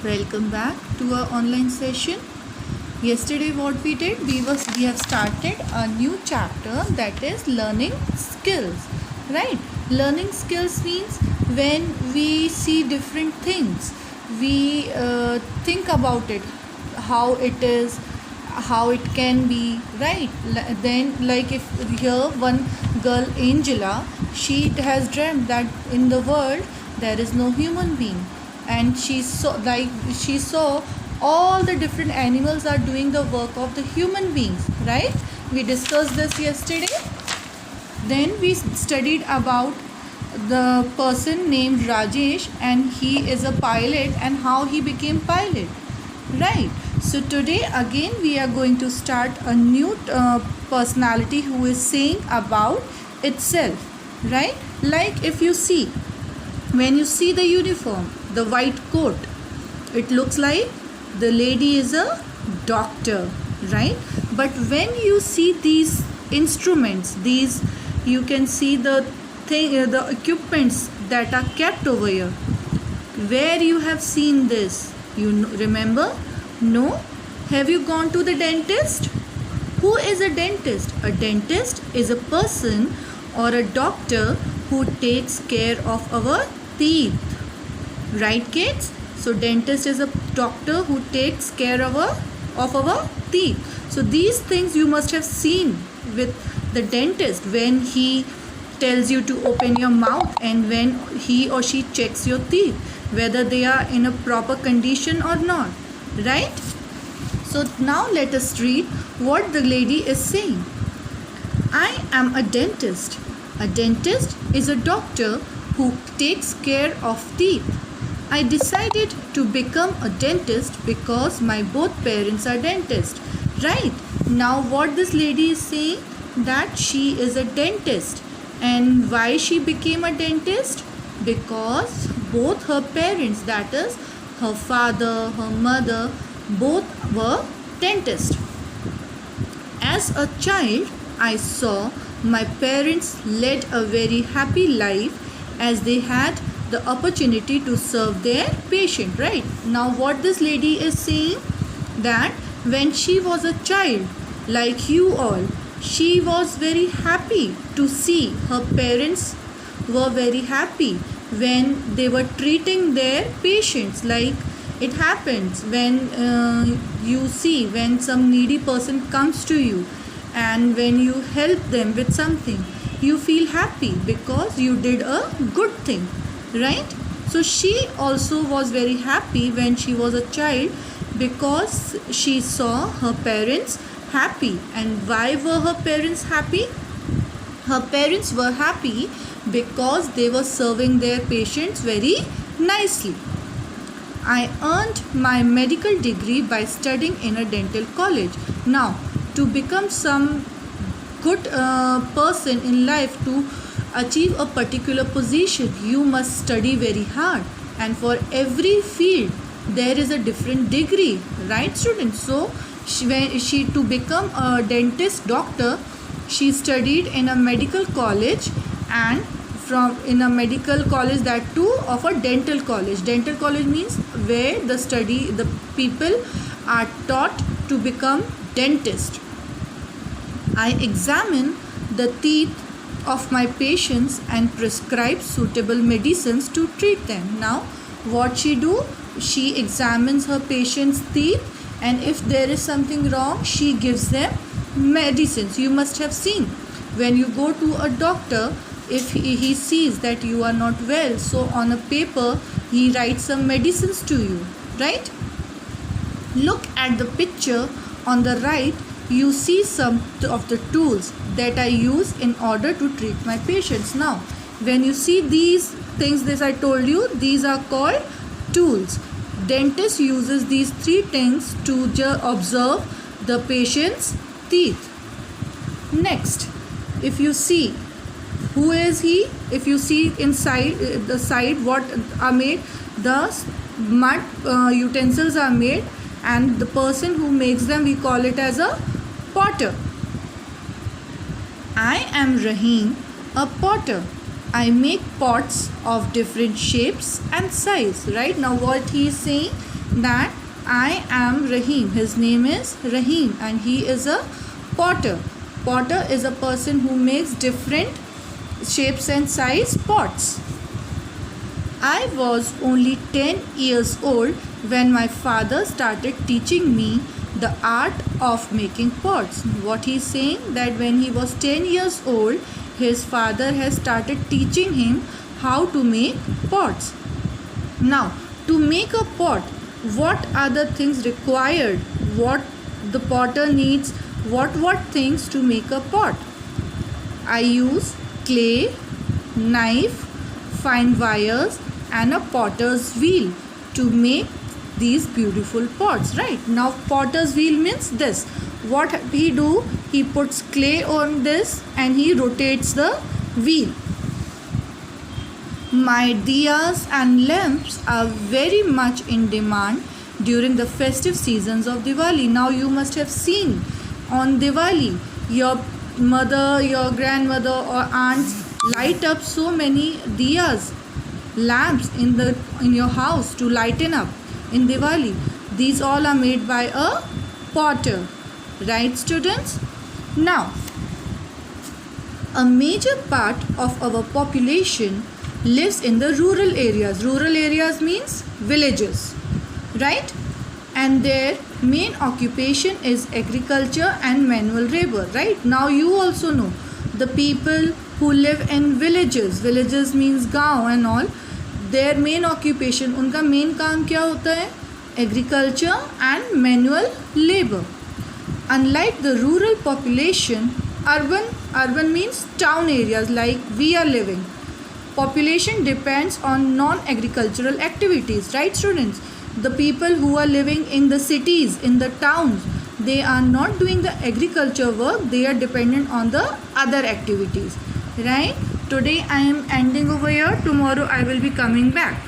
Welcome back to our online session. Yesterday what we did, we have started a new chapter, that is learning skills. Right? Learning skills means when we see different things, we think about it, how it is, how it can be, right? Then, like, if here one girl, Angela, she has dreamt that in the world there is no human being, and she saw all the different animals are doing the work of the human beings, right? We discussed this yesterday. Then we studied about the person named Rajesh, and he is a pilot, and how he became pilot, right? So today again we are going to start a new personality who is saying about itself, right? Like, if you see, when you see the uniform, the white coat, it looks like the lady is a doctor, right? But when you see these instruments, these, you can see the the equipments that are kept over here, where you have seen this, remember? No? Have you gone to the dentist? Who is a dentist? A dentist is a person or a doctor who takes care of our teeth, right, kids? So dentist is a doctor who takes care of our teeth. So these things you must have seen with the dentist, when he tells you to open your mouth, and when he or she checks your teeth whether they are in a proper condition or not, right? So now let us read what the lady is saying. I am a dentist. A dentist is a doctor who takes care of teeth. I decided to become a dentist because my both parents are dentists. Right? Now what this lady is saying, that she is a dentist. And why she became a dentist? Because both her parents, that is her father, her mother, both were dentists. As a child, I saw my parents led a very happy life, as they had the opportunity to serve their patient, right? Now what this lady is saying, that when she was a child, like you all, she was very happy to see her parents were very happy when they were treating their patients. Like, it happens when you see, when some needy person comes to you, and when you help them with something, you feel happy because you did a good thing, right? So she also was very happy when she was a child, because she saw her parents happy. And why were her parents happy? Her parents were happy because they were serving their patients very nicely. I earned my medical degree by studying in a dental college. Now, to become some good person in life, to achieve a particular position, you must study very hard. And for every field, there is a different degree, right, students? So she to become a dentist doctor, she studied in a medical college, and from in a medical college, that too of a dental college. Dental college means where the people are taught to become dentist. I examine the teeth of my patients and prescribe suitable medicines to treat them. Now what she do, she examines her patient's teeth, and if there is something wrong, she gives them medicines. You must have seen, when you go to a doctor, if he sees that you are not well, so on a paper he writes some medicines to you, right? Look at the picture on the right. You see some of the tools that I use in order to treat my patients. Now when you see these things, this I told you, these are called tools. Dentist uses these three things to observe the patient's teeth. Next, if you see, who is he? If you see inside the side, what are made, the mud utensils are made, and the person who makes them, we call it as a potter. I am Rahim, a potter. I make pots of different shapes and size. Right now what he is saying, that I am Rahim. His name is Rahim and he is a potter. Potter is a person who makes different shapes and size pots. I was only 10 years old when my father started teaching me the art of making pots. What he is saying, that when he was 10 years old, his father has started teaching him how to make pots. Now, to make a pot, what are the things required? What the potter needs? What things to make a pot? I use clay, knife, fine wires and a potter's wheel to make these beautiful pots, right? Now potter's wheel means this. What he do? He puts clay on this and he rotates the wheel. My diyas and lamps are very much in demand during the festive seasons of Diwali. Now you must have seen on Diwali, your mother, your grandmother or aunts light up so many diyas, lamps in your house to lighten up in Diwali. These all are made by a potter, right students? Now, a major part of our population lives in the rural areas. Rural areas means villages, right? And their main occupation is agriculture and manual labor, right? Now you also know the people who live in villages. Villages means गाँव and all. Their main occupation, उनका main काम क्या होता है? Agriculture and manual labor. Unlike the rural population, urban means town areas like we are living. Population depends on non-agricultural activities, right students? The people who are living in the cities, in the towns, they are not doing the agriculture work, they are dependent on the other activities, right? Today I am ending over here. Tomorrow I will be coming back.